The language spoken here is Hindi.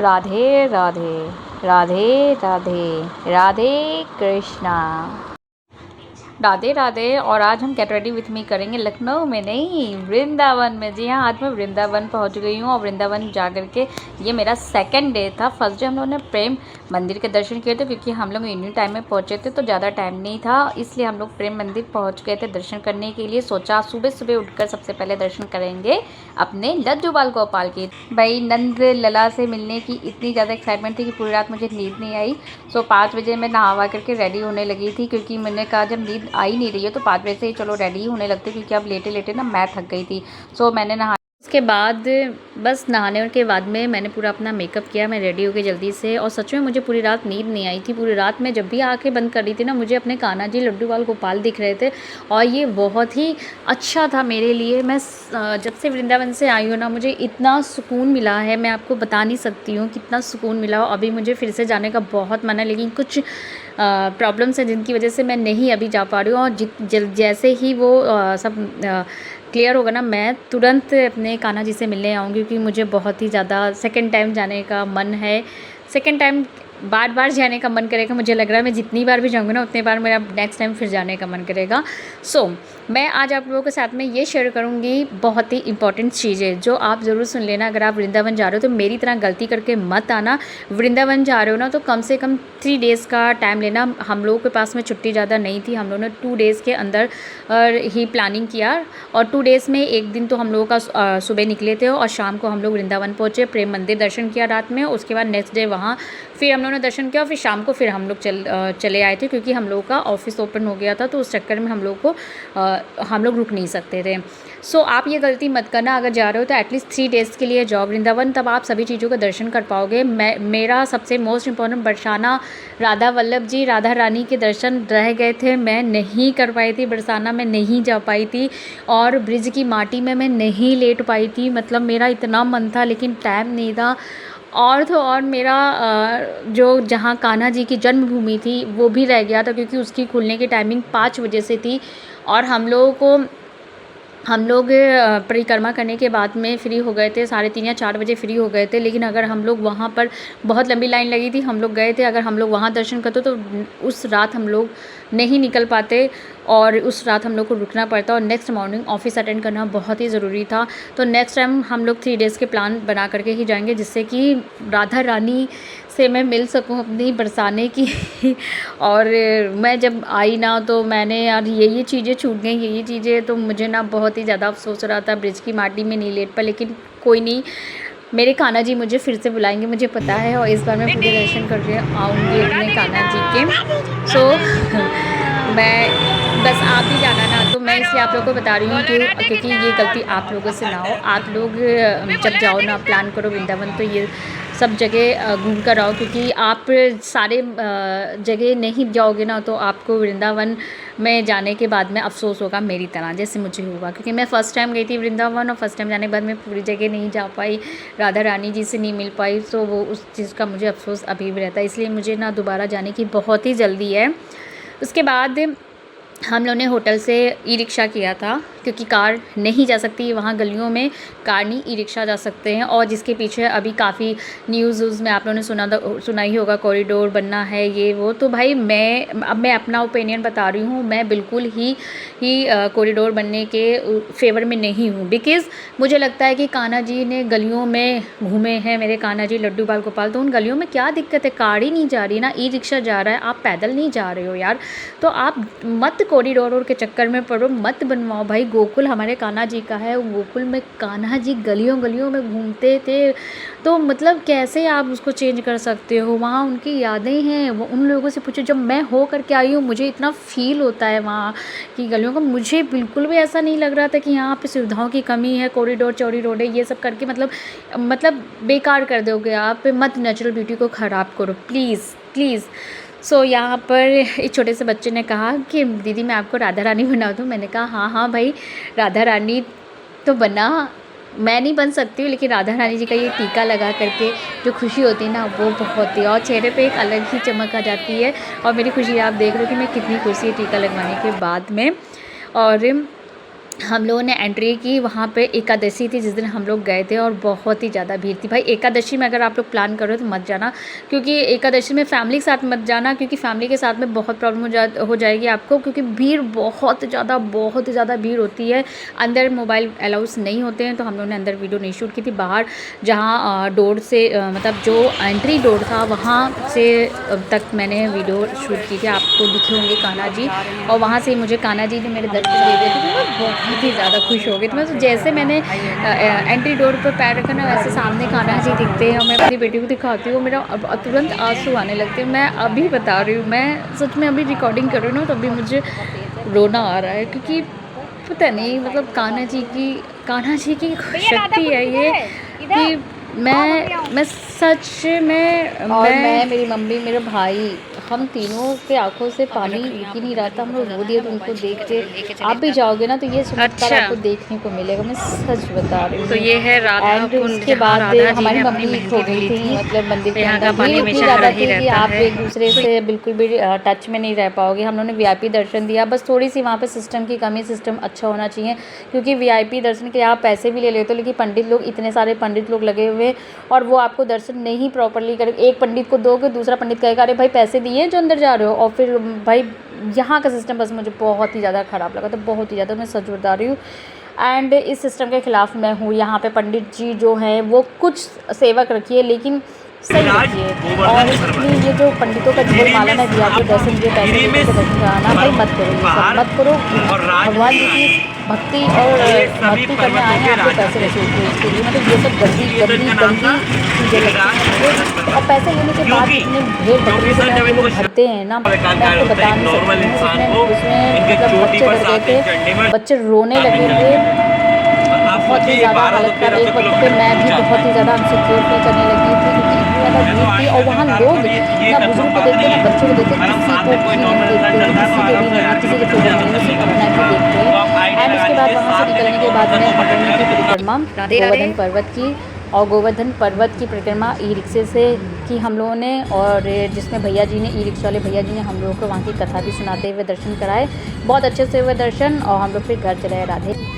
राधे राधे राधे राधे राधे कृष्णा। राधे राधे। और आज हम गेट रेडी विथ मी करेंगे लखनऊ में नहीं, वृंदावन में। जी हाँ, आज मैं वृंदावन पहुंच गई हूँ और वृंदावन जा कर के ये मेरा सेकंड डे था। फर्स्ट डे हम लोगों ने प्रेम मंदिर के दर्शन किए थे, क्योंकि हम लोग इवनिंग टाइम में पहुंचे थे तो ज़्यादा टाइम नहीं था, इसलिए हम लोग प्रेम मंदिर पहुँच गए थे दर्शन करने के लिए। सोचा सुबह सुबह उठकर सबसे पहले दर्शन करेंगे अपने लड्डू बाल गोपाल की। भाई नंद लला से मिलने की इतनी ज़्यादा एक्साइटमेंट थी कि पूरी रात मुझे नींद नहीं आई। सो 5 बजे मैं नहावा करके रेडी होने लगी थी, क्योंकि मैंने कहा जब नींद आ ही नहीं रही है तो 5 बजे से ही चलो रेडी ही होने लगते, क्योंकि अब लेटे लेटे ना मैं थक गई थी। सो मैंने नहा, उसके बाद बस नहाने के बाद में मैंने पूरा अपना मेकअप किया, मैं रेडी हो गई जल्दी से। और सच में मुझे पूरी रात नींद नहीं आई थी। पूरी रात में जब भी आंखें बंद कर रही थी ना, मुझे अपने कान्हा जी लड्डू बाल गोपाल दिख रहे थे, और ये बहुत ही अच्छा था मेरे लिए। मैं जब से वृंदावन से आई हूँ ना, मुझे इतना सुकून मिला है, मैं आपको बता नहीं सकती हूँ कितना सुकून मिला। अभी मुझे फिर से जाने का बहुत मन है, लेकिन कुछ प्रॉब्लम्स हैं जिनकी वजह से मैं नहीं अभी जा पा रही हूँ। और जैसे ही वो सब क्लियर होगा ना, मैं तुरंत अपने कान्हा जी से मिलने आऊँगी, क्योंकि मुझे बहुत ही ज़्यादा सेकंड टाइम जाने का मन है। सेकंड टाइम बार बार जाने का मन करेगा। मुझे लग रहा है मैं जितनी बार भी जाऊँगी ना, उतनी बार मेरा नेक्स्ट टाइम फिर जाने का मन करेगा। सो मैं आज आप लोगों के साथ में ये शेयर करूँगी बहुत ही इंपॉर्टेंट चीज़ें, जो आप ज़रूर सुन लेना। अगर आप वृंदावन जा रहे हो तो मेरी तरह गलती करके मत आना। वृंदावन जा रहे हो ना तो कम से कम 3 डेज़ का टाइम लेना। हम लोगों के पास में छुट्टी ज़्यादा नहीं थी, हम लोगों ने 2 डेज़ के अंदर ही प्लानिंग किया। और 2 डेज़ में एक दिन तो हम लोगों का सुबह निकले थे और शाम को हम लोग वृंदावन पहुँचे, प्रेम मंदिर दर्शन किया रात में। उसके बाद नेक्स्ट डे वहाँ फिर हम लोगों ने दर्शन किया, फिर शाम को फिर हम लोग चले आए थे, क्योंकि हम लोगों का ऑफिस ओपन हो गया था, तो उस चक्कर में हम लोग रुक नहीं सकते थे। सो आप ये गलती मत करना। अगर जा रहे हो तो एटलीस्ट 3 डेज़ के लिए जाओ वृंदावन, तब आप सभी चीज़ों का दर्शन कर पाओगे। मेरा सबसे मोस्ट इम्पॉर्टेंट बरसाना राधा वल्लभ जी, राधा रानी के दर्शन रह गए थे, मैं नहीं कर पाई थी। बरसाना में नहीं जा पाई थी, और ब्रिज की माटी में मैं नहीं लेट पाई थी। मतलब मेरा इतना मन था, लेकिन टाइम नहीं था। और तो और मेरा जो जहाँ कान्हा जी की जन्मभूमि थी वो भी रह गया था, क्योंकि उसकी खुलने की टाइमिंग 5 बजे से थी, और हम लोग परिक्रमा करने के बाद में फ्री हो गए थे, 3:30 या 4 बजे फ्री हो गए थे। लेकिन अगर हम लोग वहाँ पर, बहुत लंबी लाइन लगी थी, हम लोग गए थे, अगर हम लोग वहाँ दर्शन करते तो उस रात हम लोग नहीं निकल पाते, और उस रात हम लोग को रुकना पड़ता, और नेक्स्ट मॉर्निंग ऑफिस अटेंड करना बहुत ही ज़रूरी था। तो नेक्स्ट टाइम हम लोग 3 डेज़ के प्लान बना करके ही जाएंगे, जिससे कि राधा रानी से मैं मिल सकूं अपनी बरसाने की। और मैं जब आई ना, तो मैंने यार ये चीज़ें छूट गई, ये चीज़ें, तो मुझे ना बहुत ही ज़्यादा अफसोस हो रहा था। ब्रिज की माटी में नहीं लेट पर, लेकिन कोई नहीं, मेरे कान्हा जी मुझे फिर से बुलाएंगे, मुझे पता है। और इस बार मैं पूरे दर्शन करके आऊँगी अपने कान्हा जी के। सो मैं बस आप भी जाना ना, तो मैं इसलिए आप लोगों को बता रही हूँ कि क्योंकि ये गलती आप लोगों से ना हो। आप लोग जब जाओ ना, प्लान करो वृंदावन, तो ये सब जगह घूम कर आओ, क्योंकि आप सारे जगह नहीं जाओगे ना, तो आपको वृंदावन में जाने के बाद में अफसोस होगा, मेरी तरह जैसे मुझे हुआ। क्योंकि मैं फ़र्स्ट टाइम गई थी वृंदावन, और फर्स्ट टाइम जाने के बाद मैं पूरी जगह नहीं जा पाई, राधा रानी जी से नहीं मिल पाई। तो वो उस चीज़ का मुझे अफसोस अभी भी रहता है, इसलिए मुझे ना दोबारा जाने की बहुत ही जल्दी है। उसके बाद हम लोगों ने होटल से ई रिक्शा किया था, क्योंकि कार नहीं जा सकती वहाँ गलियों में, कार नहीं ई रिक्शा जा सकते हैं। और जिसके पीछे अभी काफ़ी न्यूज़ में आप लोगों ने सुना ही होगा, कॉरिडोर बनना है ये वो। तो भाई मैं अपना ओपिनियन बता रही हूँ, मैं बिल्कुल ही कॉरिडोर बनने के फेवर में नहीं हूँ। बिकॉज़ मुझे लगता है कि कान्हा जी ने गलियों में घूमे हैं, मेरे कान्हा जी लड्डू बाल गोपाल, तो उन गलियों में क्या दिक्कत है? कार ही नहीं जा रही ना, ई रिक्शा जा रहा है, आप पैदल नहीं जा रहे हो यार। तो आप मत कॉरिडोर के चक्कर में पड़ो, मत बनवाओ भाई। गोकुल हमारे कान्हा जी का है, गोकुल में कान्हा जी गलियों गलियों में घूमते थे, तो मतलब कैसे आप उसको चेंज कर सकते हो? वहाँ उनकी यादें हैं, वो उन लोगों से पूछो। जब मैं हो करके आई हूँ, मुझे इतना फील होता है वहाँ की गलियों का। मुझे बिल्कुल भी ऐसा नहीं लग रहा था कि यहाँ पे सुविधाओं की कमी है, कॉरिडोर चौड़ी रोड है, ये सब करके मतलब बेकार कर दोगे आप। मत नेचुरल ब्यूटी को ख़राब करो प्लीज़ प्लीज़। सो यहाँ पर एक छोटे से बच्चे ने कहा कि दीदी मैं आपको राधा रानी बना दूँ। मैंने कहा हाँ हाँ भाई, राधा रानी तो बना, मैं नहीं बन सकती हूँ, लेकिन राधा रानी जी का ये टीका लगा करके जो खुशी होती है ना, वो बहुत ही, और चेहरे पे एक अलग ही चमक आ जाती है। और मेरी खुशी आप देख रहे हो कि मैं कितनी खुशी है टीका लगवाने के बाद में। और हम लोगों ने एंट्री की। वहाँ पे एकादशी थी जिस दिन हम लोग गए थे और बहुत ही ज़्यादा भीड़ थी। भाई एकादशी में अगर आप लोग प्लान कर रहे हो तो मत जाना, क्योंकि एकादशी में फैमिली के साथ मत जाना, क्योंकि फैमिली के साथ में बहुत प्रॉब्लम हो जाएगी आपको, क्योंकि भीड़ बहुत ही ज़्यादा भीड़ होती है। अंदर मोबाइल अलाउस नहीं होते हैं, तो हम लोगों ने अंदर वीडियो नहीं शूट की थी। बाहर जहाँ डोर से मतलब जो एंट्री डोर था वहाँ से तक मैंने वीडियो शूट की थी। आपको दिखे होंगे कान्हा जी, और वहाँ से मुझे कान्हा जी ने मेरे दर्शन दे दिए थे, तो मैं बहुत ही ज़्यादा खुश हो गई। तो मैं तो जैसे मैंने एंट्री डोर पर पैर रखा ना, वैसे सामने कान्हा जी दिखते हैं और मैं अपनी बेटी को दिखाती हूँ, मेरा अब तुरंत आंसू आने लगते हैं। मैं अभी बता रही हूँ, मैं सच में अभी रिकॉर्डिंग कर रही हूँ ना, तो अभी मुझे रोना आ रहा है, क्योंकि पता नहीं मतलब कान्हा जी की शक्ति है ये कि मैं सच में, मैं मेरी मम्मी मेरा भाई, हम तीनों के आंखों से पानी रुक ही नहीं रहा था। हम लोग रो दिए। तो उनको देख के आप भी जाओगे ना तो ये चमत्कार आपको देखने को मिलेगा, मैं सच बता रही हूँ। तो ये है राधा कुंड। उसके बाद हमारी मम्मी खो गई थी, मतलब मंदिर के अंदर भीड़ इतनी ज़्यादा थी कि आप एक दूसरे से बिल्कुल भी टच में नहीं रह पाओगे। हम लोगों ने VIP दर्शन दिया, बस थोड़ी सी वहाँ पे सिस्टम की कमी, सिस्टम अच्छा होना चाहिए, क्योंकि VIP दर्शन के आप पैसे भी ले लेते हो, लेकिन पंडित लोग, इतने सारे पंडित लोग लगे हुए, और वो आपको दर्शन नहीं प्रॉपरली करे। एक पंडित को दोगे, दूसरा पंडित कहेगा अरे भाई पैसे दिए जो अंदर जा रहे हो, और फिर भाई यहाँ का सिस्टम बस मुझे बहुत ही ज़्यादा ख़राब लगा था, बहुत ही ज़्यादा, मैं सच बता रही हूँ। एंड इस सिस्टम के ख़िलाफ़ मैं हूँ। यहाँ पे पंडित जी जो हैं वो कुछ सेवक रखिए, लेकिन सही रखिए। और इसलिए ये जो पंडितों का झोल माला में दिया आपको दर्शन दिए, पैसे देके दर्शन कराना, भाई मत करो, ये सब मत करो। भगवान जी की भक्ति और भक्ति करने आए हैं, आपको पैसे वसूल किए इसके लिए, मतलब ये सब गंदी चीज़ें लगती हैं। और पैसे लेने के बाद इतने भेड़ बकरी से वो लोग भरते हैं ना, मैं आपको बता नहीं सकती हूँ। उसमें मतलब बच्चे डर गए थे, बच्चे रोने लगे थे, बहुत ही ज़्यादा हालत खराब। एक वक्त पे मैं भी बहुत ही ज़्यादा अनसिक्योर फील करने लगी थी, क्योंकि इतनी ज़्यादा भीड़ थी। और वहाँ लोग ना बुजुर्ग को देखते ना बच्चों को देखते, किसी को भी नहीं देखते, किसी के भी नहीं, किसी के फेवर नहीं, सिर्फ अपना ही देखते हैं। एंड उसके बाद वहाँ से निकलने के बाद में हम लोगों की परिक्रमा गोवर्धन पर्वत की, और गोवर्धन पर्वत की परिक्रमा ई-रिक्शे से की हम लोगों ने, और जिसमें भैया जी ने, ई-रिक्शा वाले भैया जी ने हम लोगों को वहाँ की कथा भी सुनाते हुए दर्शन कराए। बहुत अच्छे से हुए दर्शन, और हम लोग फिर घर चले आए। राधे।